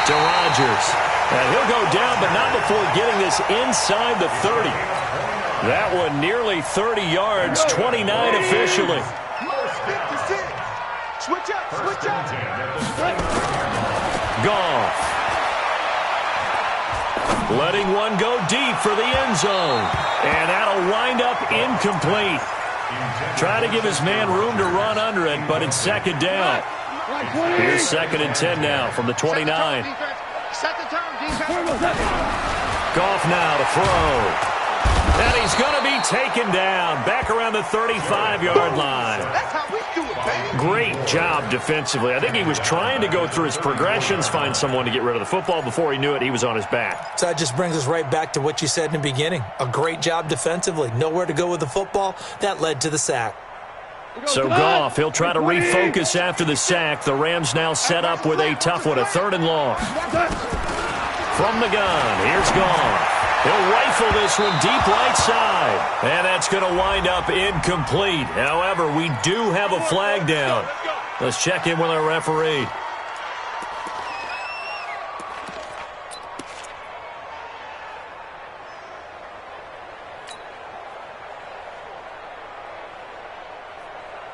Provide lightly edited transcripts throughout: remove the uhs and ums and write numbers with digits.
to Rodgers. And he'll go down, but not before getting this inside the 30. That one nearly 30 yards, 29 officially. Switch up. Goff. Letting one go deep for the end zone. And that'll wind up incomplete. Try to give his man room to run under it, but it's second down. Here's 2nd and 10 now from the 29. Goff now to throw. And he's going to be taken down back around the 35-yard line. That's how we do it, baby. Great job defensively. I think he was trying to go through his progressions, find someone to get rid of the football. Before he knew it, he was on his back. So that just brings us right back to what you said in the beginning. A great job defensively. Nowhere to go with the football. That led to the sack. So Goff, he'll try to refocus after the sack. The Rams now set up with a tough one, a 3rd and long. From the gun, here's Goff. He'll rifle this one deep right side. And that's going to wind up incomplete. However, we do have a flag down. Let's check in with our referee.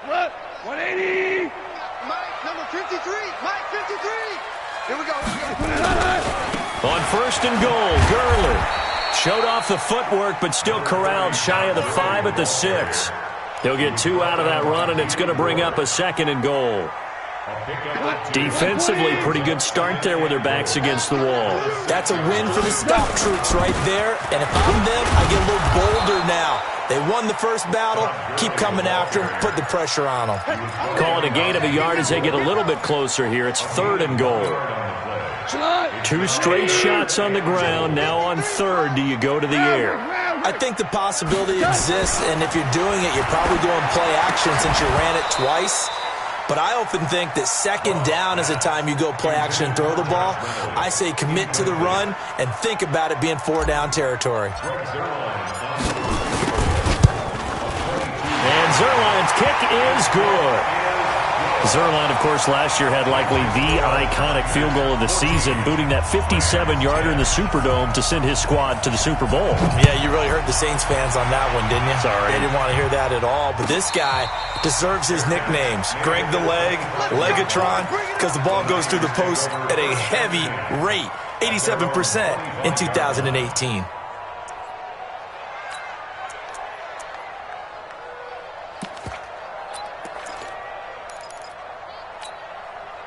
What? 180. Mike, number 53. Mike, 53. Here we go. On 1st and goal, Gurley. Showed off the footwork, but still corralled shy of the 5 at the 6. He'll get 2 out of that run, and it's going to bring up a 2nd and goal. Defensively, pretty good start there with their backs against the wall. That's a win for the stop troops right there. And if I'm them, I get a little bolder now. They won the first battle. Keep coming after them. Put the pressure on them. Calling a gain of a yard as they get a little bit closer here. It's 3rd and goal. 2 straight shots on the ground. Now on 3rd, do you go to the air? I think the possibility exists, and if you're doing it, you're probably doing play action since you ran it twice. But I often think that 2nd down is the time you go play action and throw the ball. I say commit to the run and think about it being 4-down territory. And Zuerlein's kick is good. Zuerlein, of course, last year had likely the iconic field goal of the season, booting that 57-yarder in the Superdome to send his squad to the Super Bowl. Yeah, you really hurt the Saints fans on that one, didn't you? Sorry. They didn't want to hear that at all. But this guy deserves his nicknames. Greg the Leg, Legatron, because the ball goes through the post at a heavy rate, 87% in 2018.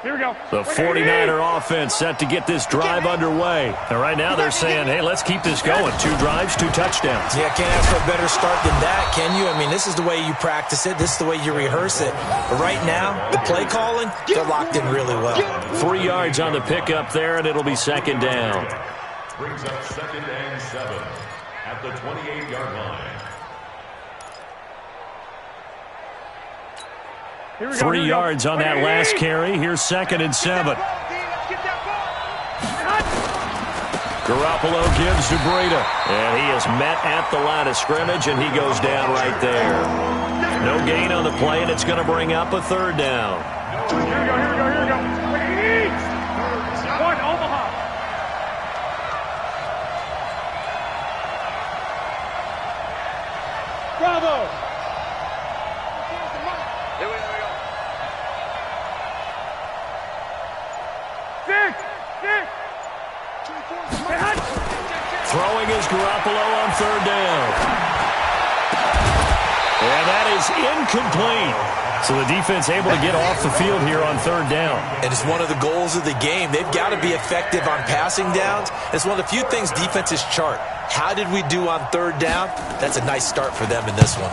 Here we go. The 49er offense set to get this drive underway. And right now they're saying, hey, let's keep this going. 2 drives, 2 touchdowns. Yeah, can't ask for a better start than that, can you? I mean, this is the way you practice it. This is the way you rehearse it. But right now, the play calling, they're locked in really well. 3 yards on the pickup there, and it'll be 2nd down. Brings up 2nd and 7 at the 28-yard line. 3 yards on that last carry. Here's 2nd and 7. Garoppolo gives to Breida. And he is met at the line of scrimmage, and he goes down right there. No gain on the play, and it's going to bring up a 3rd down. Here we go. One, Omaha. Bravo. Here we go. Throwing is Garoppolo on 3rd down. And that is incomplete. So the defense able to get off the field here on 3rd down. And it's one of the goals of the game. They've got to be effective on passing downs. It's one of the few things defenses chart. How did we do on 3rd down? That's a nice start for them in this one.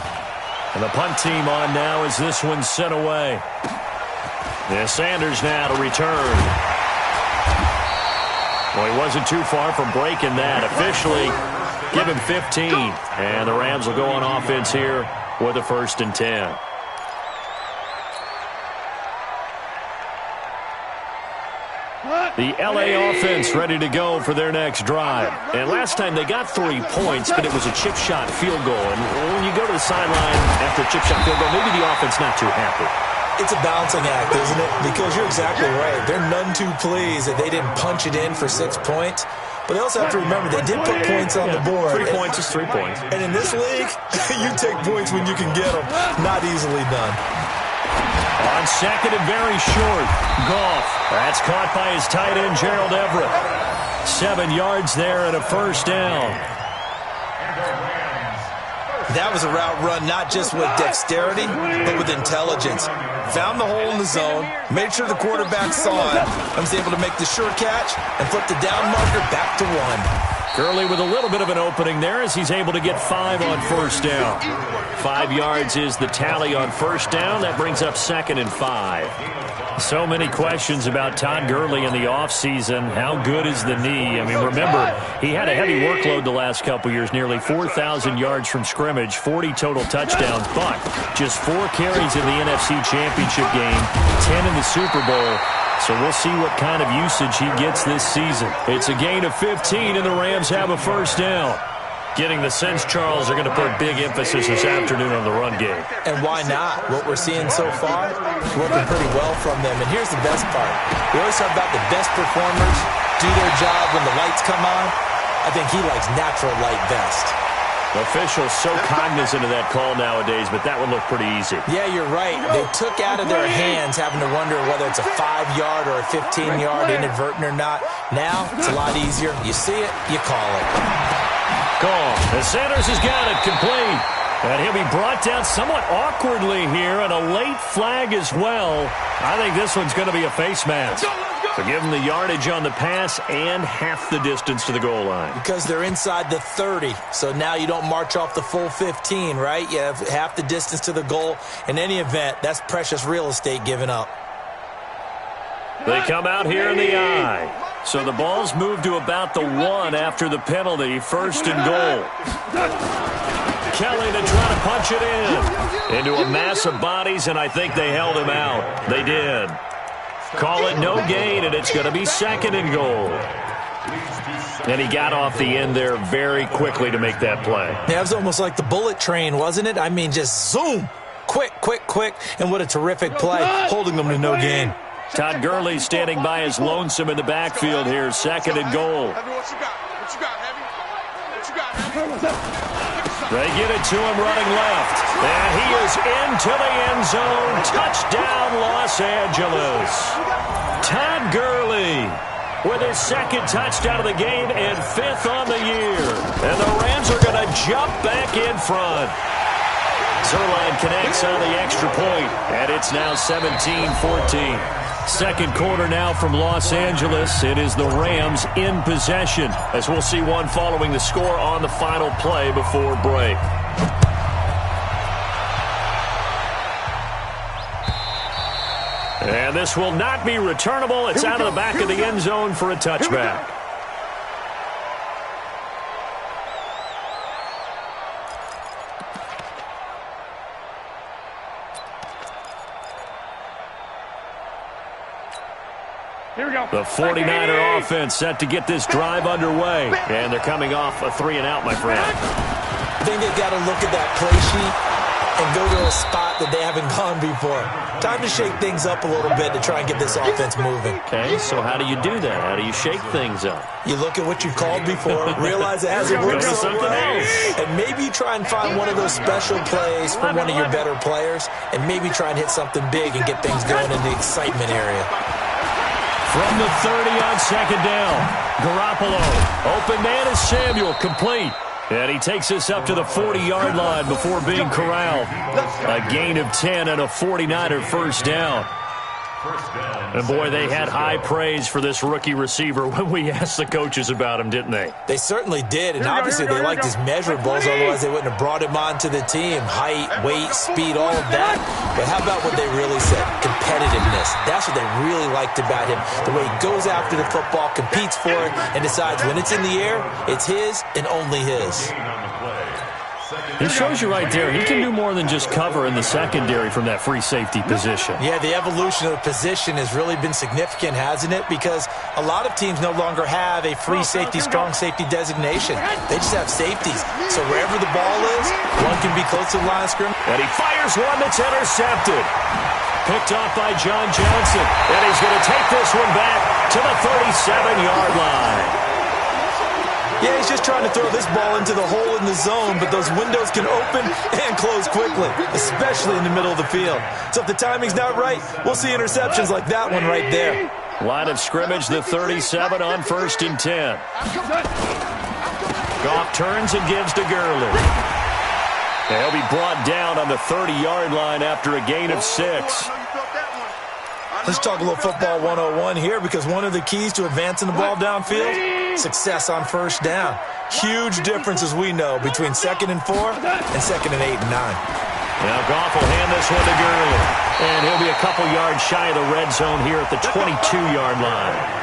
And the punt team on now as this one's sent away. Yeah, Sanders now to return. Well, he wasn't too far from breaking that. Officially, give him 15. And the Rams will go on offense here with a 1st and 10. The L.A. offense ready to go for their next drive. And last time they got 3 points, but it was a chip shot field goal. And when you go to the sideline after a chip shot field goal, maybe the offense not too happy. It's a balancing act, isn't it? Because you're exactly right. They're none too pleased that they didn't punch it in for 6 points. But they also have to remember they did put points on the board. 3 points is 3 points. And in this league, you take points when you can get them. Not easily done. On second and very short, Goff. That's caught by his tight end, Gerald Everett. 7 yards there and a first down. That was a route run not just with dexterity, but with intelligence. Found the hole in the zone, made sure the quarterback saw it, and was able to make the sure catch and flip the down marker back to 1. Gurley with a little bit of an opening there as he's able to get 5 on first down. 5 yards is the tally on first down. That brings up 2nd and 5. So many questions about Todd Gurley in the offseason. How good is the knee? I mean, remember, he had a heavy workload the last couple years, nearly 4,000 yards from scrimmage, 40 total touchdowns, but just 4 carries in the NFC Championship game, 10 in the Super Bowl. So we'll see what kind of usage he gets this season. It's a gain of 15, and the Rams have a first down. Getting the sense, Charles, are going to put big emphasis this afternoon on the run game. And why not? What we're seeing so far, working pretty well from them. And here's the best part. We always talk about the best performers do their job when the lights come on. I think he likes natural light best. Officials so cognizant of that call nowadays, but that would look pretty easy. Yeah, you're right. They took out of their hands having to wonder whether it's a 5-yard or a 15-yard inadvertent or not. Now, it's a lot easier. You see it, you call it. Call. And Sanders has got it complete. And he'll be brought down somewhat awkwardly here, and a late flag as well. I think this one's going to be a face mask. So give him the yardage on the pass and half the distance to the goal line. Because they're inside the 30, so now you don't march off the full 15, right? You have half the distance to the goal. In any event, that's precious real estate given up. They come out here in the eye. So the ball's moved to about the 1 after the penalty, 1st and goal. Kelly to try to punch it in. Into a mass of bodies, and I think they held him out. They did. Call it no gain, and it's going to be 2nd and goal. And he got off the end there very quickly to make that play. Yeah, it was almost like the bullet train, wasn't it? I mean, just zoom. Quick, quick, quick. And what a terrific play, holding them to no gain. Todd Gurley standing by his lonesome in the backfield here, 2nd and goal. They get it to him running left. And he is into the end zone. Touchdown, Los Angeles. Todd Gurley with his 2nd touchdown of the game and 5th on the year. And the Rams are going to jump back in front. Zerline connects on the extra point, and it's now 17-14. 2nd quarter now from Los Angeles. It is the Rams in possession, as we'll see one following the score on the final play before break. And this will not be returnable. It's out of the back of the end zone for a touchback. Here we go. The 49er offense set to get this drive underway. And they're coming off a 3-and-out, my friend. I think they've got to look at that play sheet and go to a spot that they haven't gone before. Time to shake things up a little bit to try and get this offense moving. Okay, so how do you do that? How do you shake things up? You look at what you've called before, realize it hasn't worked so well, and maybe you try and find one of those special plays from one of your better players, and maybe try and hit something big and get things going in the excitement area. From the 30 on 2nd down, Garoppolo. Open man is Samuel, complete. And he takes us up to the 40-yard line before being corralled. A gain of 10 and a 49er first down. And, boy, they had high praise for this rookie receiver when we asked the coaches about him, didn't they? They certainly did, and obviously they liked his measurables, otherwise they wouldn't have brought him onto the team. Height, weight, speed, all of that. But how about what they really said? Competitiveness. That's what they really liked about him. The way he goes after the football, competes for it, and decides when it's in the air, it's his and only his. He shows you right there, he can do more than just cover in the secondary from that free safety position. Yeah, the evolution of the position has really been significant, hasn't it? Because a lot of teams no longer have a free safety, strong safety designation. They just have safeties. So wherever the ball is, one can be close to the line of scrimmage. And he fires one that's intercepted. picked off by John Johnson. And he's going to take this one back to the 37-yard line. Yeah, he's just trying to throw this ball into the hole in the zone, but those windows can open and close quickly, especially in the middle of the field. So if the timing's not right, we'll see interceptions like that one right there. Line of scrimmage, the 37 on 1st and 10. Goff turns and gives to Gurley. He'll be brought down on the 30-yard line after a gain of 6. Let's talk a little football 101 here, because one of the keys to advancing the ball downfield, success on 1st down. Huge difference, as we know, between 2nd and 4 and 2nd and 8 and 9. Now Goff will hand this one to Gurley. And he'll be a couple yards shy of the red zone here at the 22-yard line.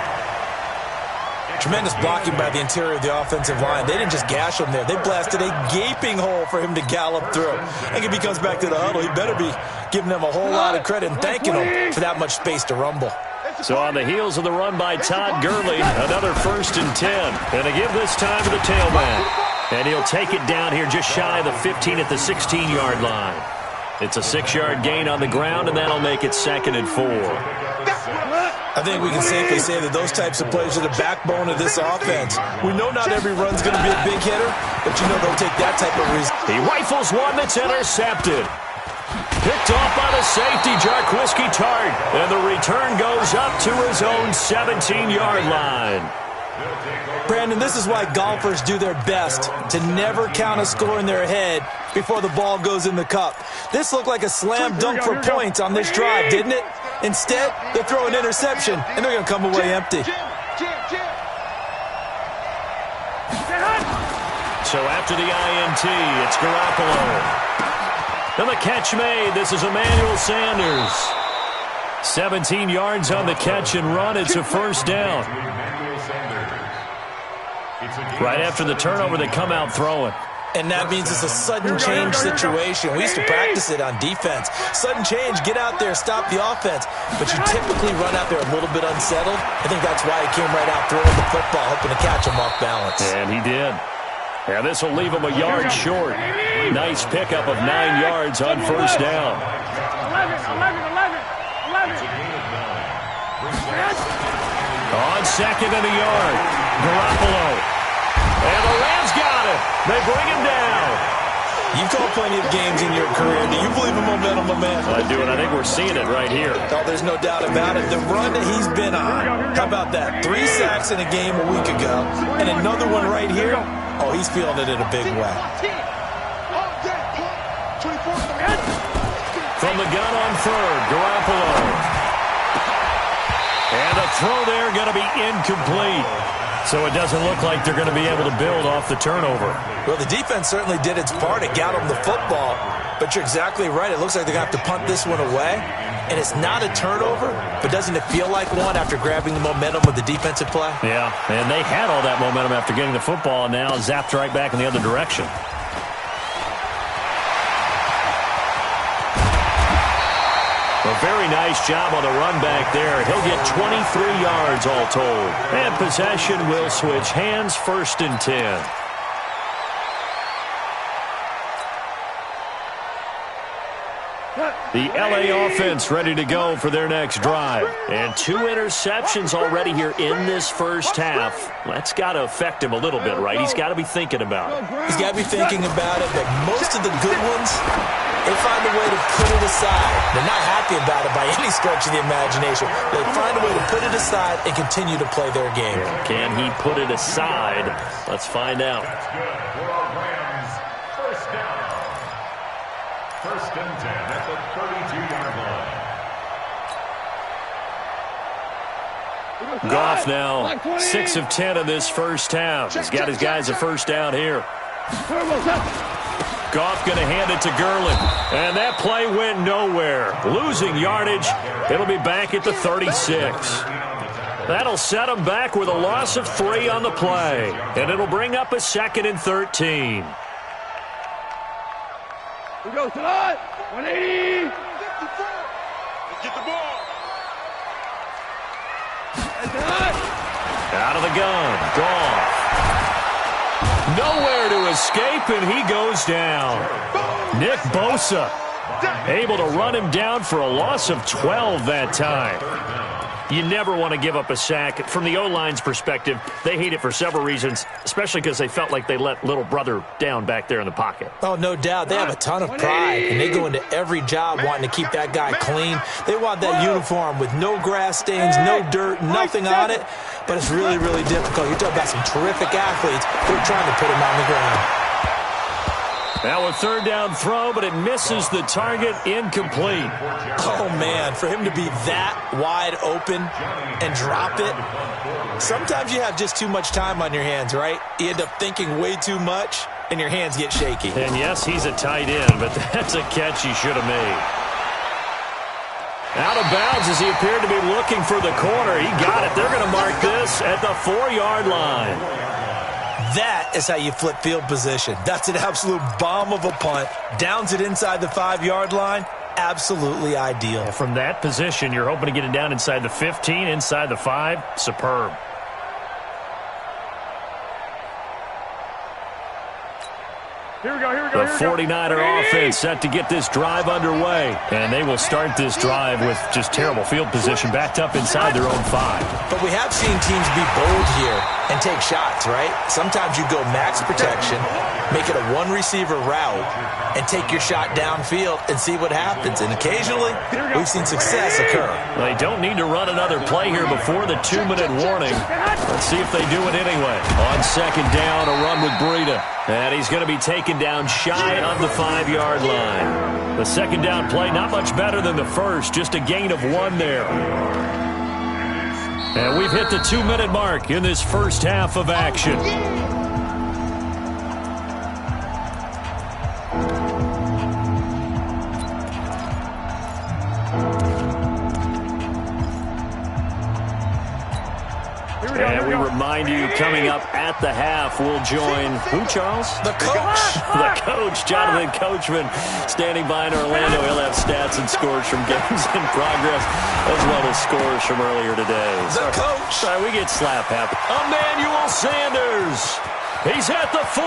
Tremendous blocking by the interior of the offensive line. They didn't just gash him there. They blasted a gaping hole for him to gallop through. I think if he comes back to the huddle, he better be giving them a whole lot of credit and thanking them for that much space to rumble. So on the heels of the run by Todd Gurley, another 1st and 10. And to give this time to the tailback. And he'll take it down here just shy of the 15 at the 16-yard line. It's a 6-yard gain on the ground, and that'll make it 2nd and 4. I think we can safely say that those types of plays are the backbone of this offense. We know not every run's going to be a big hitter, but you know they'll take that type of risk. He rifles one that's intercepted. Picked off by the safety, Jarquiski Tart. And the return goes up to his own 17-yard line. Brandon, this is why golfers do their best to never count a score in their head before the ball goes in the cup. This looked like a slam dunk for points on this drive, didn't it? Instead, they throw an interception, and they're going to come away empty. So after the INT, it's Garoppolo. And the catch made. This is Emmanuel Sanders. 17 yards on the catch and run. It's a 1st down. Right after the turnover, they come out throwing. And that means it's a sudden change situation. We used to practice it on defense. Sudden change, get out there, stop the offense. But you typically run out there a little bit unsettled. I think that's why he came right out throwing the football, hoping to catch him off balance. And he did. And this will leave him a yard short. Nice pickup of 9 yards on 1st down. 11. On 2nd and a yard, Garoppolo. And the Rams got it. They bring him down. You've called plenty of games in your career. Do you believe in momentum, my man? I do, and I think we're seeing it right here. Oh, there's no doubt about it. The run that he's been on, how about that? 3 sacks in a game a week ago, and another one right here. Oh, he's feeling it in a big way. From the gun on 3rd, Garoppolo. And the throw there going to be incomplete. So it doesn't look like they're going to be able to build off the turnover. Well, the defense certainly did its part. It got them the football. But you're exactly right. It looks like they're going to have to punt this one away. And it's not a turnover, but doesn't it feel like one after grabbing the momentum with the defensive play? Yeah, and they had all that momentum after getting the football, and now zapped right back in the other direction. A very nice job on the run back there. He'll get 23 yards all told. And possession will switch hands, 1st and 10. The LA offense ready to go for their next drive. And 2 interceptions already here in this 1st half. That's got to affect him a little bit, right? He's got to be thinking about it. He's got to be thinking about it, but most of the good ones, they find a way to put it aside. They're not happy about it by any stretch of the imagination. They find a way to put it aside and continue to play their game. Can he put it aside? Let's find out. That's good for our Rams. 1st down. 1st and 10 at the 32-yard line. Goff now 6 of 10 in this 1st half. He's got his guys a 1st down here. Goff going to hand it to Gurley. And that play went nowhere. Losing yardage. It'll be back at the 36. That'll set him back with a loss of 3 on the play. And it'll bring up a 2nd and 13. We go to that. 180. Get the ball. Out of the gun. Goff. Nowhere to escape, and he goes down. Nick Bosa Able to run him down for a loss of 12 that time. You never want to give up a sack. From the O-line's perspective, they hate it for several reasons, especially because they felt like they let little brother down back there in the pocket. Oh, no doubt. They have a ton of pride, and they go into every job wanting to keep that guy clean. They want that uniform with no grass stains, no dirt, nothing on it. But it's really, really difficult. You're talking about some terrific athletes who are trying to put him on the ground. Now a third down throw, but it misses the target, incomplete. Oh, man, for him to be that wide open and drop it. Sometimes you have just too much time on your hands, right? You end up thinking way too much, and your hands get shaky. And yes, he's a tight end, but that's a catch he should have made. Out of bounds as he appeared to be looking for the corner. He got it. They're going to mark this at the 4-yard line. That is how you flip field position. That's an absolute bomb of a punt. Downs it inside the 5-yard line. Absolutely ideal. Yeah, from that position, you're hoping to get it down inside the 15, inside the 5. Superb. Here we go, here we go, The 49er offense set to get this drive underway. And they will start this drive with just terrible field position backed up inside their own 5. But we have seen teams be bold here and take shots, right? Sometimes you go max protection, make it a one-receiver route, and take your shot downfield and see what happens. And occasionally, we've seen success occur. They don't need to run another play here before the 2-minute warning. Let's see if they do it anyway. On second down, a run with Breida. And he's going to be taken down shy of the 5-yard line. The second down play, not much better than the first, just a gain of 1 there. And we've hit the 2-minute mark in this first half of action. And we remind you, coming up at the half, we'll join who, Charles? The coach. The coach, Jonathan Coachman, standing by in Orlando. He'll have stats and scores from games in progress, as well as scores from earlier today. The coach. Sorry, we get slap happy. Emmanuel Sanders. He's at the 40.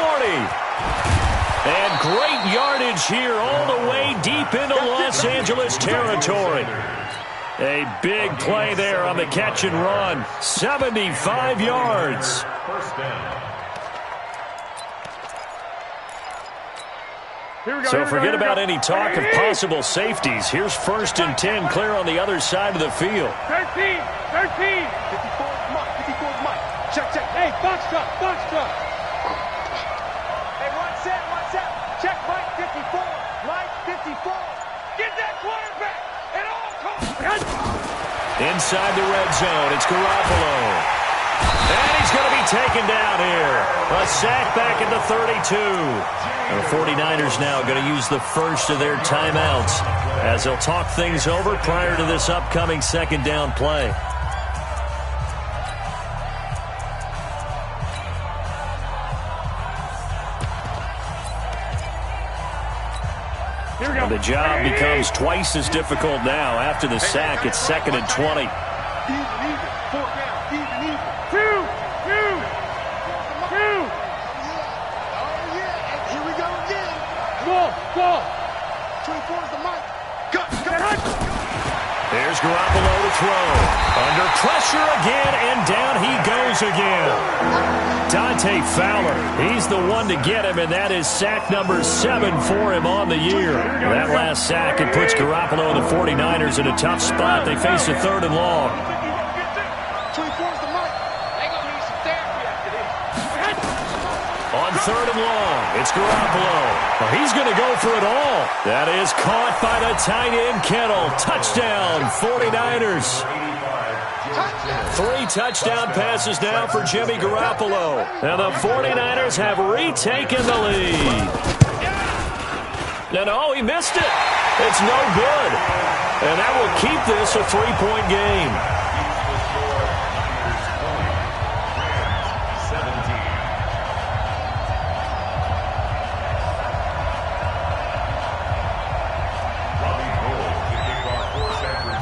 And great yardage here all the way deep into Los Angeles territory. A big play there on the catch and run. 75 yards. First down. So forget about any talk of possible safeties. Here's 1st and 10 clear on the other side of the field. 13, 13. 54's Mike. Check. Hey, box truck. Hey, one set. Check Mike 54. Mike 54. Get that quarterback at all costs. Inside the red zone, it's Garoppolo. And he's going to be taken down here. A sack back at the 32. And the 49ers now going to use the first of their timeouts as they'll talk things over prior to this upcoming second down play. And the job becomes twice as difficult now. After the sack, it's 2nd and 20. Even. 4 down. Even. 2. Oh, yeah. Here we go again. Ball. 24's the mic. Cut. There's Garoppolo to throw. Under pressure again, and down he goes again. Dante Fowler, he's the one to get him, and that is sack number 7 for him on the year. That last sack, it puts Garoppolo and the 49ers in a tough spot. They face a 3rd and long. 24's the mic. They gonna need some therapy after this. On 3rd and long, it's Garoppolo. Well, he's going to go for it all. That is caught by the tight end Kittle. Touchdown, 49ers. 3 touchdown passes now for Jimmy Garoppolo. And the 49ers have retaken the lead. And oh, he missed it. It's no good. And that will keep this a 3-point game.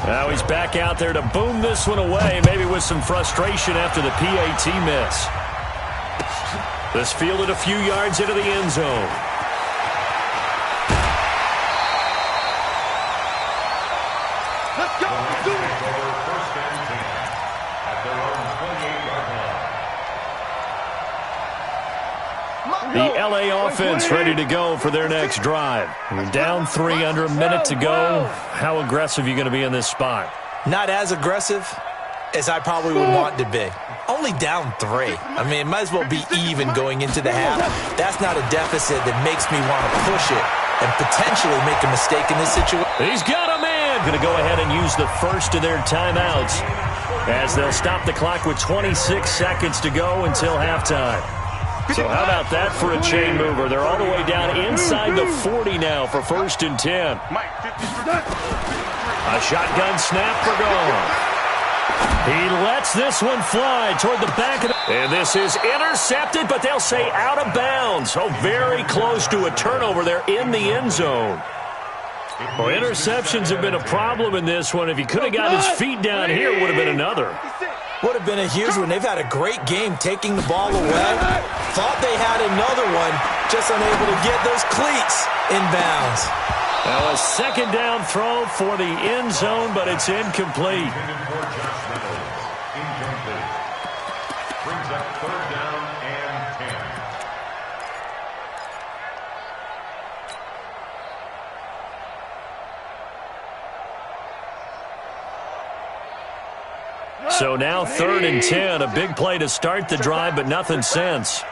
Now he's back out there to boom this one away, maybe with some frustration after the PAT miss. This fielded a few yards into the end zone. Over first and 10 at their own 28-yard line. The LA offense ready to go for their next drive. You're down 3 under a minute to go. How aggressive are you going to be in this spot? Not as aggressive as I probably would want to be. Only down 3. I mean, it might as well be even going into the half. That's not a deficit that makes me want to push it and potentially make a mistake in this situation. He's got a man. Going to go ahead and use the first of their timeouts as they'll stop the clock with 26 seconds to go until halftime. So how about that for a chain mover? They're all the way down inside the 40 now for first and 10. A shotgun snap for Goff. He lets this one fly toward the back of the... And this is intercepted, but they'll say out of bounds. Oh, very close to a turnover there in the end zone. Well, interceptions have been a problem in this one. If he could have got his feet down here, it would have been another. Would have been a huge one. They've had a great game taking the ball away. Thought they had another one, just unable to get those cleats in bounds. Now a second down throw for the end zone, but it's incomplete. Brings up third down and 10. So now third and 10, a big play to start the drive, but nothing since.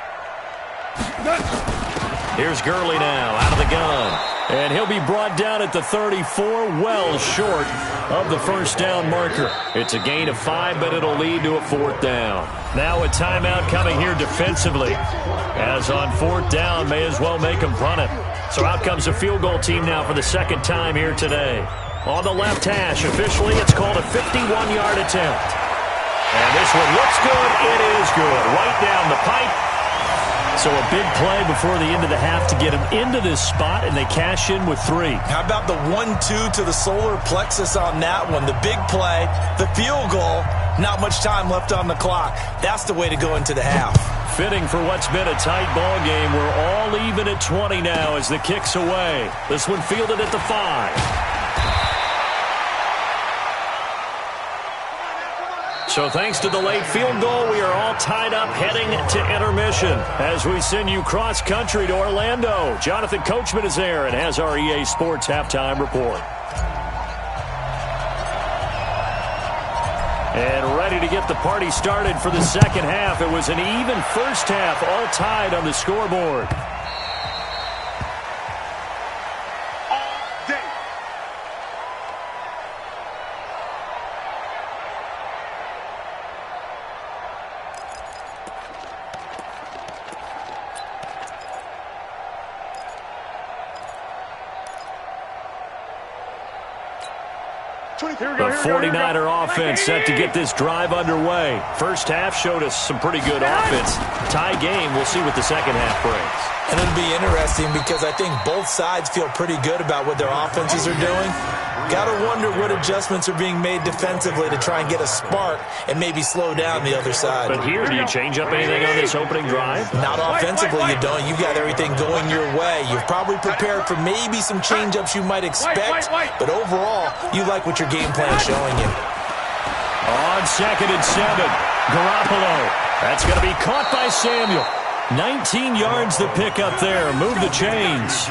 Here's Gurley now out of the gun. And he'll be brought down at the 34, well short of the first down marker. It's a gain of 5, but it'll lead to a fourth down. Now a timeout coming here defensively. As on fourth down, may as well make them punt it. So out comes a field goal team now for the second time here today. On the left hash, officially it's called a 51-yard attempt. And this one looks good. It is good. Right down the pipe. So a big play before the end of the half to get him into this spot, and they cash in with 3. How about the 1-2 to the solar plexus on that one? The big play, the field goal, not much time left on the clock. That's the way to go into the half. Fitting for what's been a tight ball game. We're all even at 20 now as the kick's away. This one fielded at the 5. So thanks to the late field goal, we are all tied up heading to intermission as we send you cross-country to Orlando. Jonathan Coachman is there and has our EA Sports halftime report. And ready to get the party started for the second half. It was an even first half, all tied on the scoreboard. The 49er offense set to get this drive underway. First half showed us some pretty good offense. Tie game, we'll see what the second half brings. And it'll be interesting because I think both sides feel pretty good about what their offenses are doing. Got to wonder what adjustments are being made defensively to try and get a spark and maybe slow down the other side. But here, do you change up anything on this opening drive? Not offensively, you don't. You've got everything going your way. You've probably prepared for maybe some change-ups you might expect, but overall, you like what your game plan is showing you. On 2nd and 7, Garoppolo. That's going to be caught by Samuel. 19 yards to pick up there. Move the chains.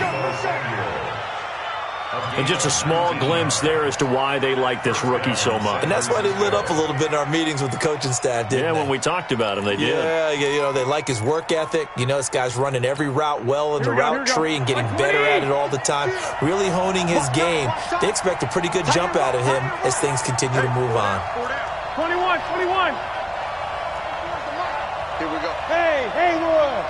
And just a small glimpse there as to why they like this rookie so much. And that's why they lit up a little bit in our meetings with the coaching staff, didn't they? When we talked about him, they did. Yeah, you know, they like his work ethic. You know, this guy's running every route well in the route tree and getting better at it all the time, really honing his game. They expect a pretty good jump out of him as things continue to move on. 21. Here we go. Hey, Roy.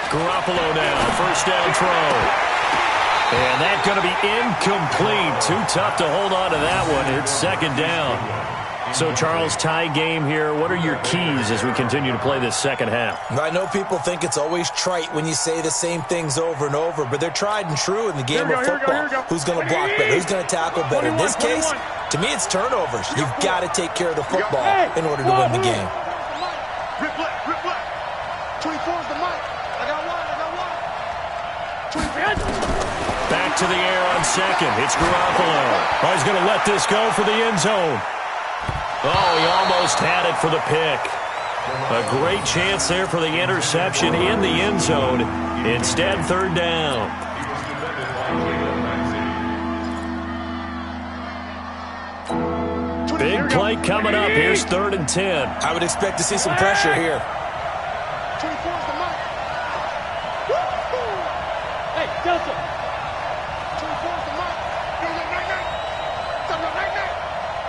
Garoppolo now, first down throw. And that's going to be incomplete. Too tough to hold on to that one. It's second down. So, Charles, tie game here. What are your keys as we continue to play this second half? I know people think it's always trite when you say the same things over and over, but they're tried and true in the game of football. Who's going to block better? Who's going to tackle better? In this case, to me, it's turnovers. You've got to take care of the football in order to win the game. Rip left. 24 is the mic. I got one. 20. Back to the air on second. It's Garoppolo. Oh, he's going to let this go for the end zone. Oh, he almost had it for the pick. A great chance there for the interception in the end zone. Instead, third down. Big play coming up. Here's 3rd and 10. I would expect to see some pressure here. 24 is the mark. Hey, Delta. 24 is the mark.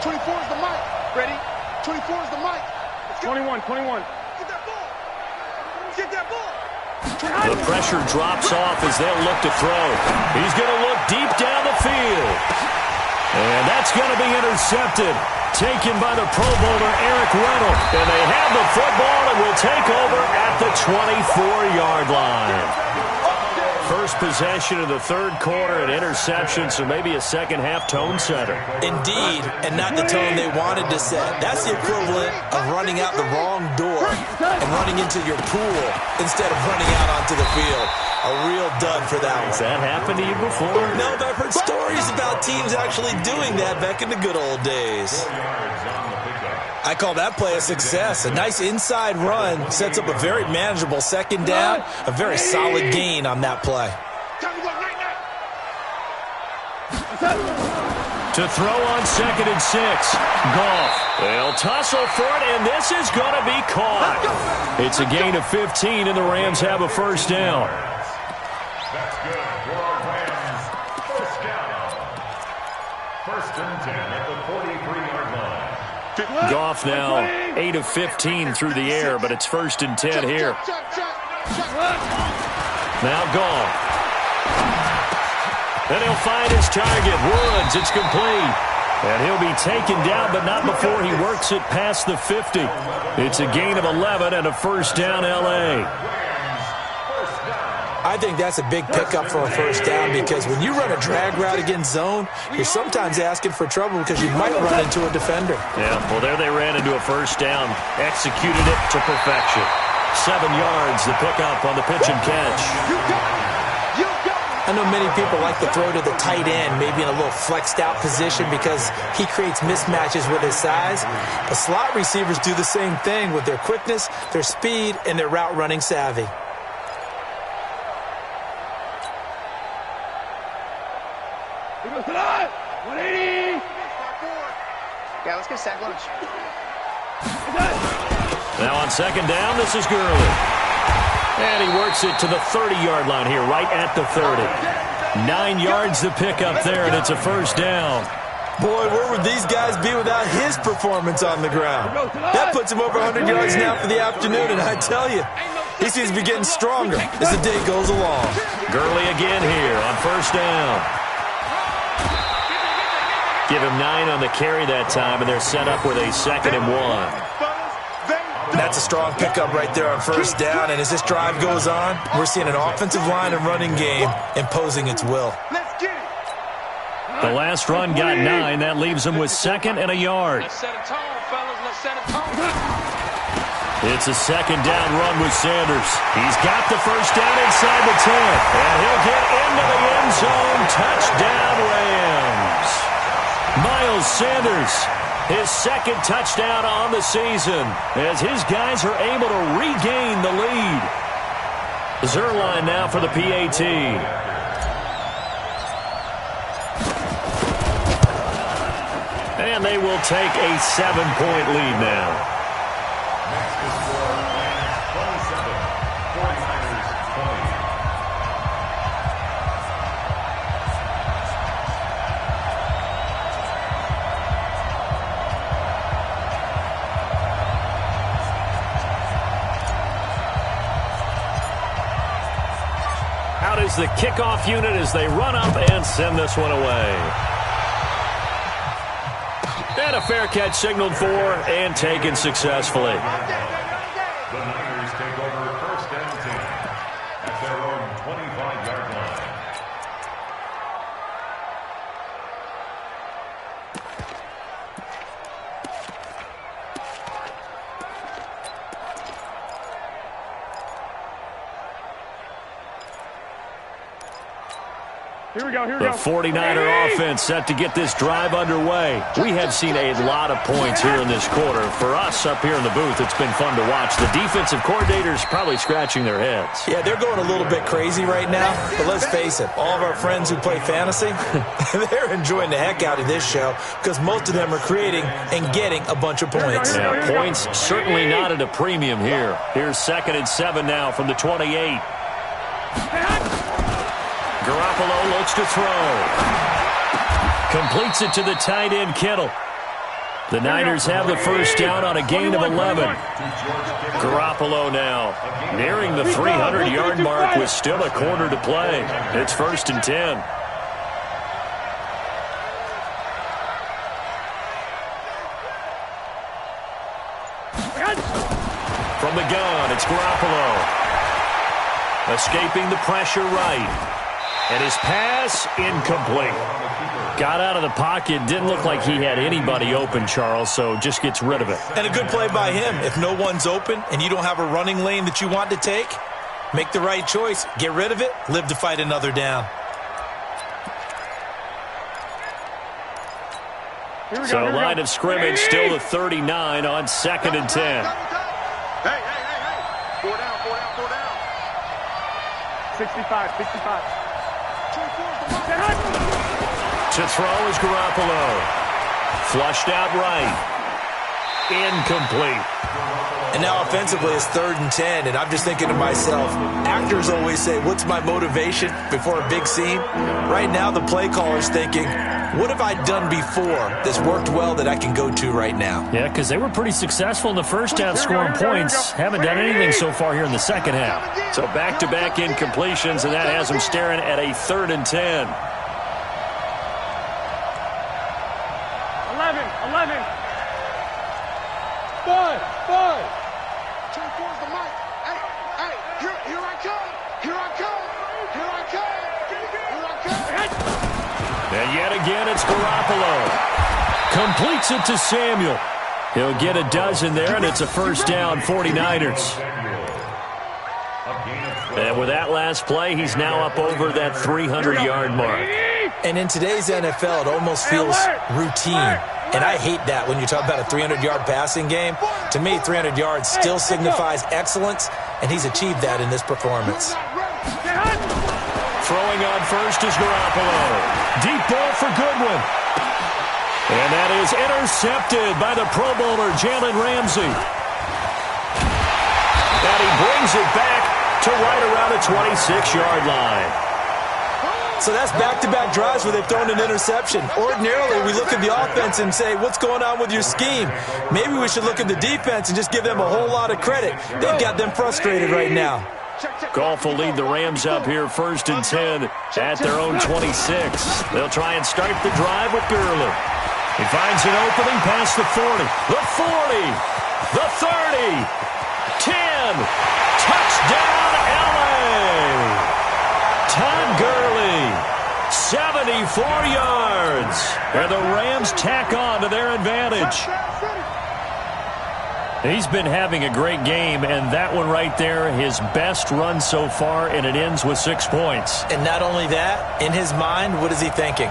24 is the mark. Ready? 24 is the mark. 21. Get that ball. Get that ball. The pressure drops off as they'll look to throw. He's going to look deep down the field. And that's going to be intercepted. Taken by the Pro Bowler, Eric Weddle. And they have the football and will take over at the 24-yard line. First possession of the third quarter, an interception, so maybe a second-half tone setter. Indeed, and not the tone they wanted to set. That's the equivalent of running out the wrong door and running into your pool instead of running out onto the field. A real dud for that one. Has that happened to you before? No, but I've heard stories about teams actually doing that back in the good old days. I call that play a success. A nice inside run sets up a very manageable second down. A very solid gain on that play. To throw on 2nd and 6. Goff. They'll tussle for it, and this is going to be caught. It's a gain of 15, and the Rams have a first down. That's good for our Rams. First down. 1st and 10 at the 43-yard line. Goff now 8 of 15 through the air, but it's 1st and 10 here. Now Goff. And he'll find his target. Woods, it's complete. And he'll be taken down, but not before he works it past the 50. It's a gain of 11 and a first down, L.A. I think that's a big pickup for a first down because when you run a drag route against zone, you're sometimes asking for trouble because you might run into a defender. Yeah, well, there they ran into a first down. Executed it to perfection. 7 yards, the pickup on the pitch and catch. I know many people like to throw to the tight end, maybe in a little flexed out position because he creates mismatches with his size. But slot receivers do the same thing with their quickness, their speed, and their route running savvy. Yeah, let's get sack lunch. Now on second down, this is Gurley. And he works it to the 30-yard line here, right at the 30. 9 yards to pick up there, and it's a first down. Boy, where would these guys be without his performance on the ground? That puts him over 100 yards now for the afternoon, and I tell you, he seems to be getting stronger as the day goes along. Gurley again here on first down. Give him 9 on the carry that time, and they're set up with a 2nd and 1. That's a strong pickup right there on first down, and as this drive goes on, we're seeing an offensive line and running game imposing its will. The last run got 9. That leaves him with 2nd and a yard. Let's set a tone, fellas. Let's set a tone. It's a second down run with Sanders. He's got the first down inside the 10, and he'll get into the end zone. Touchdown, Rams. Miles Sanders, his 2nd touchdown on the season, as his guys are able to regain the lead. Zerline now for the PAT. And they will take a 7-point lead now. Next is for Rams 27, 49ers 20. Out is the kickoff unit as they run up and send this one away. And a fair catch signaled for and taken successfully. The Niners take over 1st and 10 at their own 25-yard line. Here we go. The 49er offense set to get this drive underway. We have seen a lot of points here in this quarter. For us up here in the booth, it's been fun to watch. The defensive coordinators probably scratching their heads. Yeah, they're going a little bit crazy right now. But let's face it, all of our friends who play fantasy, they're enjoying the heck out of this show because most of them are creating and getting a bunch of points. Yeah, points certainly not at a premium here. Here's 2nd and 7 now from the 28. Garoppolo looks to throw. Completes it to the tight end, Kittle. The Niners have the first down on a gain of 11. Garoppolo now nearing the 300-yard mark with still a quarter to play. It's 1st and 10. From the gun, it's Garoppolo. Escaping the pressure right. And his pass incomplete. Got out of the pocket. Didn't look like he had anybody open, Charles, so just gets rid of it. And a good play by him. If no one's open and you don't have a running lane that you want to take, make the right choice. Get rid of it. Live to fight another down. So line of scrimmage still the 39 on 2nd and 10. Hey. 4 down. 65. To throw is Garoppolo. Flushed out right. Incomplete. And now offensively it's 3rd and 10, and I'm just thinking to myself, actors always say, what's my motivation before a big scene? Right now the play caller's thinking, what have I done before that's worked well that I can go to right now? Yeah, because they were pretty successful in the first half scoring points. Haven't done anything so far here in the second half. So back-to-back incompletions, and that has them staring at a 3rd and 10. 11. 5. Towards the mic. Hey, here I come. And yet again, it's Garoppolo. Completes it to Samuel. He'll get a dozen there, and it's a first down, 49ers. And with that last play, he's now up over that 300-yard mark. And in today's NFL, it almost feels routine. And I hate that when you talk about a 300-yard passing game. To me, 300 yards still signifies excellence, and he's achieved that in this performance. Throwing on first is Garoppolo. Deep ball for Goodwin. And that is intercepted by the Pro Bowler, Jalen Ramsey. And he brings it back to right around the 26-yard line. So that's back-to-back drives where they've thrown an interception. Ordinarily, we look at the offense and say, what's going on with your scheme? Maybe we should look at the defense and just give them a whole lot of credit. They've got them frustrated right now. Goff will lead the Rams up here 1st and 10 at their own 26. They'll try and start the drive with Gurley. He finds an opening past the 40, the 40, the 30, 10. Touchdown, L.A. Todd Gurley, 74 yards. And the Rams tack on to their advantage. He's been having a great game, and that one right there, his best run so far, and it ends with 6 points. And not only that, in his mind, what is he thinking?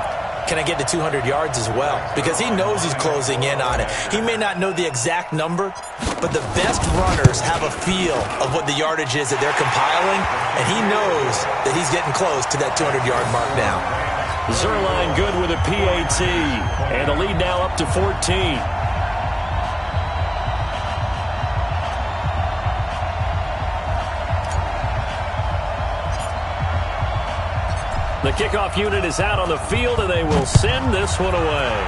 Can I get to 200 yards as well? Because he knows he's closing in on it. He may not know the exact number, but the best runners have a feel of what the yardage is that they're compiling, and he knows that he's getting close to that 200-yard mark now. Zerline good with a PAT, and the lead now up to 14. The kickoff unit is out on the field, and they will send this one away.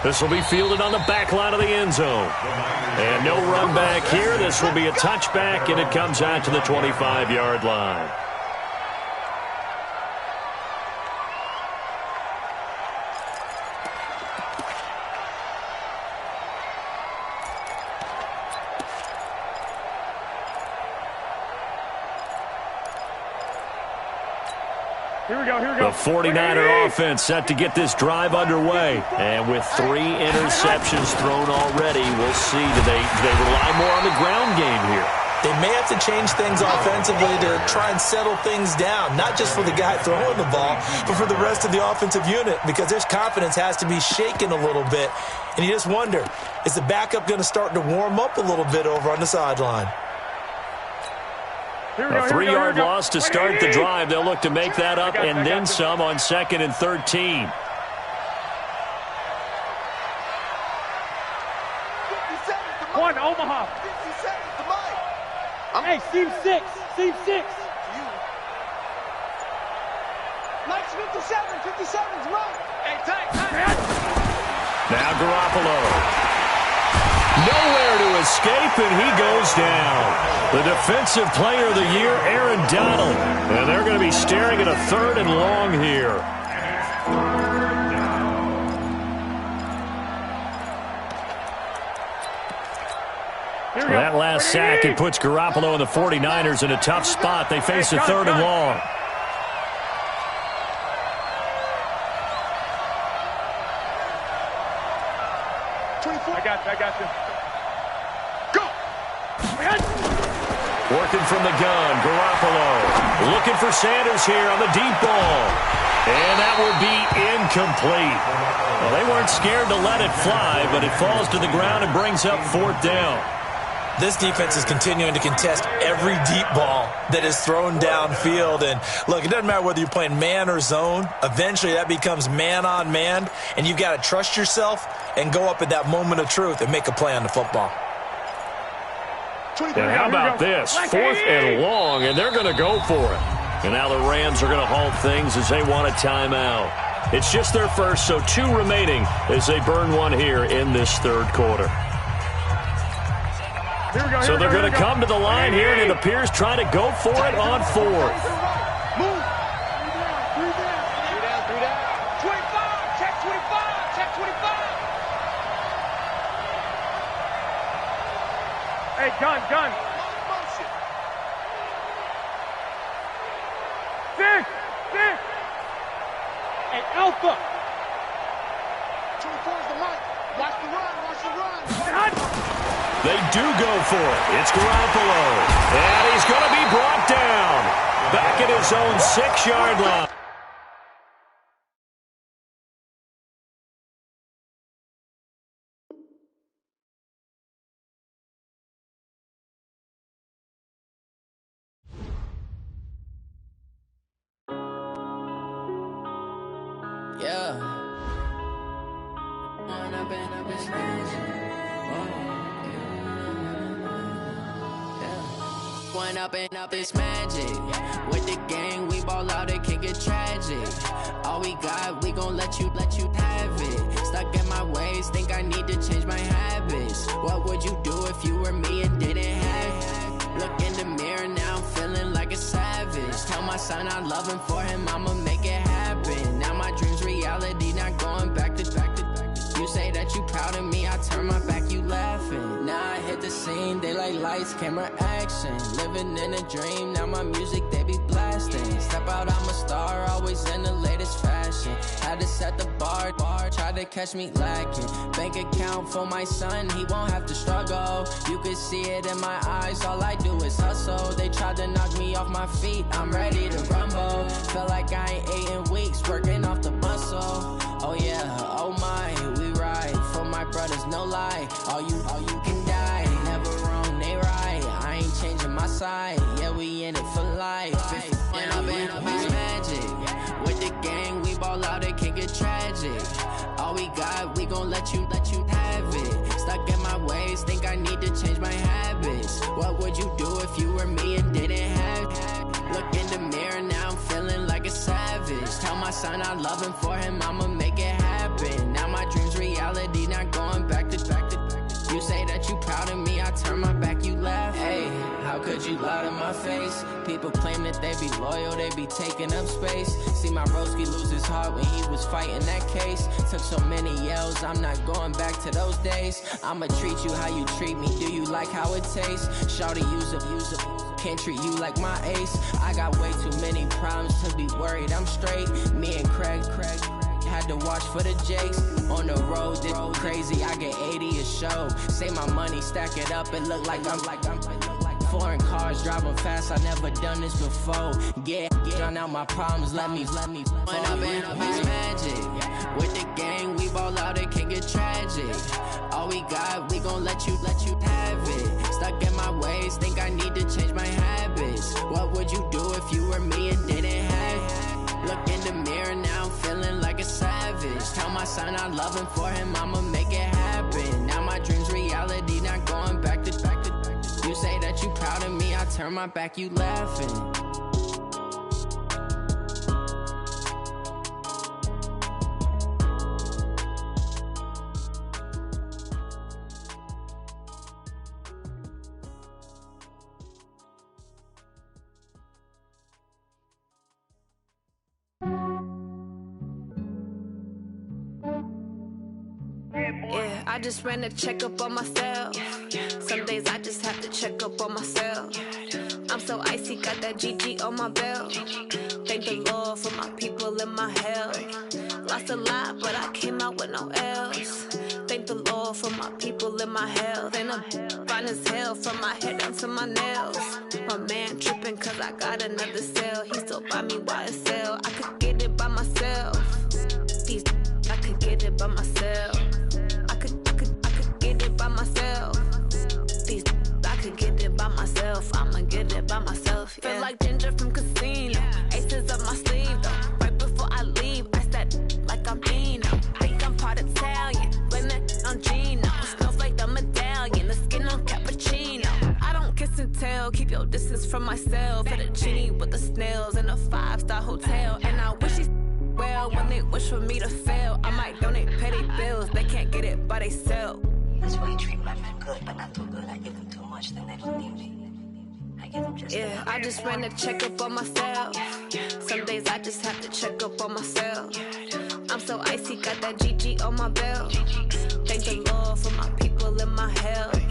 This will be fielded on the back line of the end zone. And no run back here. This will be a touchback, and it comes out to the 25-yard line. Here we go. The 49er offense set to get this drive underway. And with 3 interceptions thrown already, we'll see. Do they rely more on the ground game here? they may have to change things offensively to try and settle things down, not just for the guy throwing the ball, but for the rest of the offensive unit, because their confidence has to be shaken a little bit. And you just wonder, is the backup going to start to warm up a little bit over on the sideline? A 3-yard loss to start the drive. They'll look to make that up and then some on 2nd and 13. One, Omaha. 50 seconds to Mike. Hey, seam 6. Seam 6. Mike's 57. 57's Mike. Hey, tight. Now Garoppolo. Nowhere to escape, and he goes down. The Defensive Player of the Year, Aaron Donald. And they're going to be staring at a 3rd and long here. That last sack, it puts Garoppolo and the 49ers in a tough spot. They face a 3rd and long. I got you. Go! Working from the gun, Garoppolo. Looking for Sanders here on the deep ball. And that would be incomplete. Well, they weren't scared to let it fly, but it falls to the ground and brings up 4th down. This defense is continuing to contest every deep ball that is thrown downfield. And, look, it doesn't matter whether you're playing man or zone. Eventually, that becomes man-on-man, and you've got to trust yourself and go up at that moment of truth and make a play on the football. And how about this? 4th and long, and they're going to go for it. And now the Rams are going to halt things as they want a timeout. It's just their first, so 2 remaining as they burn one here in this 3rd quarter. So they're going to come to the line here, and it appears trying to go for it on 4th. Move. 3 down. 25. Check 25. Check 25. Hey, gun. 6. Hey, Alpha. 24's the mic. Watch the run. They do go for it. It's Garoppolo. And he's going to be brought down. Back at his own 6-yard line. Yeah. One up and up is magic. With the gang, we ball out, it can get tragic. All we got, we gon' let you have it. Stuck in my ways, think I need to change my habits. What would you do if you were me and didn't have it? Look in the mirror now, I'm feeling like a savage. Tell my son I love him, for him I'ma make it happen. Now my dream's reality, not going back to. You say that you proud of me, I turn my back, you laughing. Now I hit the scene, they like lights, camera, action. Living in a dream, now my music, they be blasting. Step out, I'm a star, always in the latest fashion. Had to set the bar, try to catch me lacking. Bank account for my son, he won't have to struggle. You can see it in my eyes, all I do is hustle. They tried to knock me off my feet, I'm ready to rumble. Felt like I ain't ate in weeks, working off the muscle. Oh yeah, oh my, we ride for my brothers, no lie. All you can die, never wrong, they right. I ain't changing my side, yeah, we in it for life. And I've been magic. With the gang, we ball out, it can get tragic. All we got, we gon' let you have it. Stuck in my ways, think I need to change my habits. What would you do if you were me and didn't have it? Look in the mirror, now I'm feeling like a savage. Tell my son I love him, for him I'ma make it happen. Now my dream's reality, not going back to. You say that you proud of me, I turn my back, you laugh. Hey, how could you lie to my face? People claim that they be loyal, they be taking up space. See my broski lose his heart when he was fighting that case. Took so many yells, I'm not going back to those days. I'ma treat you how you treat me, do you like how it tastes? Shawty, use up, can't treat you like my ace. I got way too many problems to be worried, I'm straight. Me and Craig had to watch for the Jakes. On the road, this crazy, I get 80 a show. Say my money, stack it up, it look like I'm Foreign cars driving fast, I never done this before. Get drown out my problems, let me. When I've been up is magic. With the gang, we ball out, it can get tragic. All we got, we gon' let you have it. Stuck in my ways, think I need to change my habits. What would you do if you were me and didn't have it? Look in the mirror, now I'm feeling like a savage. Tell my son I love him, for him I'ma make it happen. Now my dream's reality, not going back to. You say that you proud of me, I turn my back, you laughing. Yeah, I just ran a checkup on myself. Some days I just have to check up on myself. I'm so icy, got that GG on my belt. Thank the Lord for my people in my health. Lost a lot, but I came out with no L's. Thank the Lord for my people in my health. And I'm fine as hell from my head down to my nails. My man tripping cause I got another cell. He still buy me YSL. I could get it by myself. These I could get it by myself. I could get it by myself. These I could get it by myself. I'ma get it by myself. Yeah. Feel like Ginger from Casino. Aces up my sleeve though. Right before I leave, I said like I'm Dino. Think I'm part Italian. Blame that on Gino. Snowflake the medallion. The skin on cappuccino. I don't kiss and tell. Keep your distance from myself. Fettuccine with the snails in a 5-star hotel. And I wish he's well when they wish for me to fail. I might donate, pay their bills. They can't get it by they self. That's why you treat my men good, but not too good. I give them too much, then they don't need me. I give them just yeah, I just ran a checkup on myself. Some days I just have to check up on myself. I'm so icy, got that GG on my belt. Thank the Lord for my people in my health.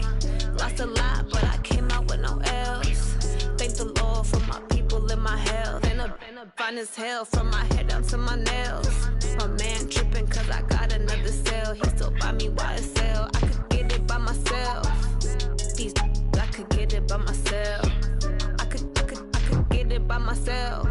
Lost a lot, but I came out with no L's. Thank the Lord for my people in my health. And I'm fine as hell from my head down to my nails. My man tripping cause I got another cell. He still buy me YSL. I could get it by myself. These I could get it by myself. I could get it by myself.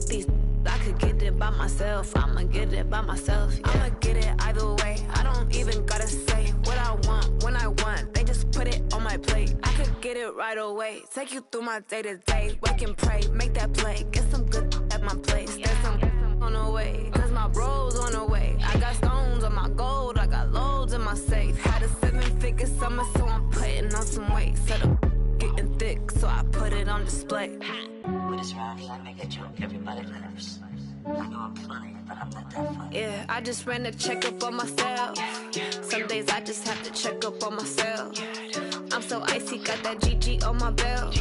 These I could get it by myself. I'ma get it by myself. Yeah. I'ma get it either way. I don't even gotta say what I want when I want. They just put it on my plate. I could get it right away. Take you through my day to day. Wake and pray, make that play. Get some good at my place. There's some on the way, cause my bros on the way. I got stones on my gold. I got loads in my safe. Had a 7-figure summer, so I'm putting on some weight. Set up getting thick, so I put it on display. With this round, I make a joke, everybody laughs. I know I'm funny, but I'm not that funny. Yeah, I just ran a checkup on myself. Some days I just have to check up on myself. I'm so icy, got that GG on my belt.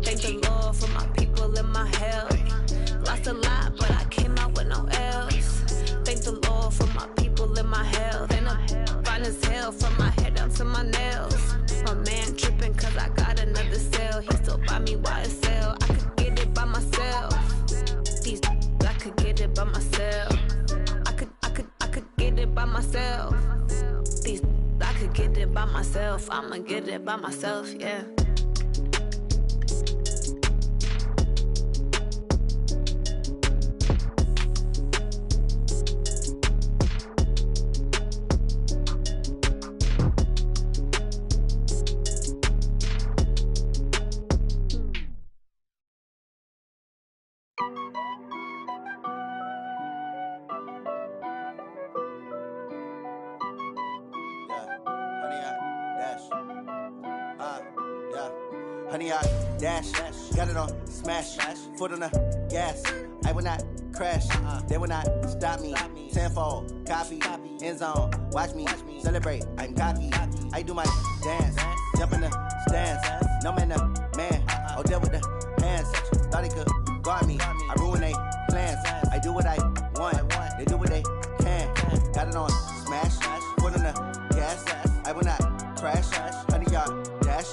Thank the Lord for my people in my health. Lost a lot, but I came out with no L's. Thank the Lord for my people in my health. And I'm fine as hell from my head down to my nails. My man tripping cause I got another cell. He still buy me YSL. I could get it by myself. These I could get it by myself. I could get it by myself. These I could get it by myself. I'ma get it by myself, yeah. Honey, I dash, got it on smash, foot on the gas. I will not crash, they will not stop me. Tenfold, copy, end zone, watch me celebrate. I'm cocky, I do my dance, jump in the stands. No man, man, oh, deal with the hands. Thought he could guard me, I ruin they plans. I do what I want, they do what they can. Got it on smash, foot on the gas. I will not crash, honey, y'all dash,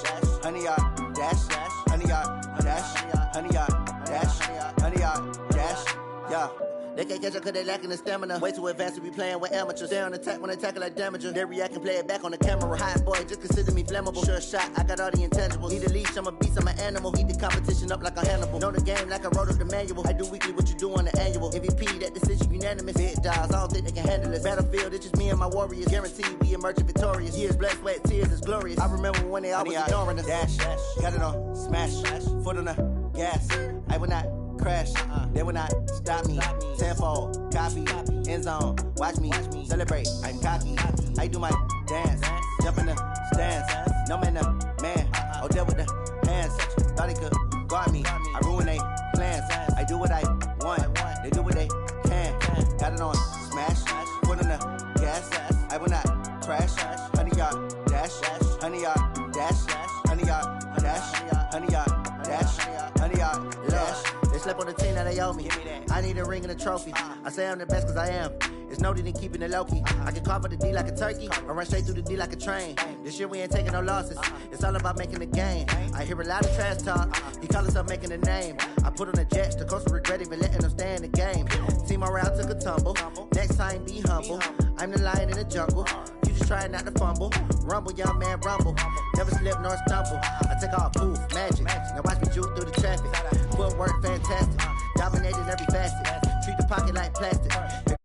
honey, y'all dash, honey, y'all dash, honey, y'all dash, honey, y'all dash, yeah. They can't catch up cause they lacking the stamina. Way too advanced to be playing with amateurs. Stay on attack when attack like damager. They react and play it back on the camera. Hot boy, just consider me flammable. Sure shot, I got all the intangibles. Need a leash, I'm a beast, I'm an animal. Heat the competition up like a Hannibal. Know the game like I wrote up the manual. I do weekly what you do on the annual. MVP, that decision unanimous. Big dogs, I don't think they can handle this. Battlefield, it's just me and my warriors. Guaranteed we emerging victorious. Years, blood, sweat, tears, it's glorious. I remember when they always ignoring us. Dash, got it on, smash, foot on the gas. I will not crash, they will not stop me. Tenfold, copy, end zone, watch me celebrate. I'm cocky, I do my dance, jump in the stands. No man, the man, Odell with the hands. Thought he could guard me, I ruin they plans. I do what I want, they do what they can. Got it on, smash, foot on the gas. I will not crash, 100-yard dash, 100-yard dash, 100-yard dash, 100-yard dash, 100-yard dash. They slept on the team that they owe me. I need a ring and a trophy. I say I'm the best cause I am. It's noted in keeping it low-key. I can carve up the D like a turkey or run straight through the D like a train. This year we ain't taking no losses. It's all about making the game. I hear a lot of trash talk. He call himself making a name. I put on the Jets. The coach will regret even letting them stay in the game. Team morale took a tumble. Next time be humble. I'm the lion in the jungle. You just try not to fumble. Rumble, young man, rumble. Never slip nor stumble. I take off, poof, magic. Now watch me juke through the traffic. Footwork fantastic. Dominated every facet. Treat the pocket like plastic.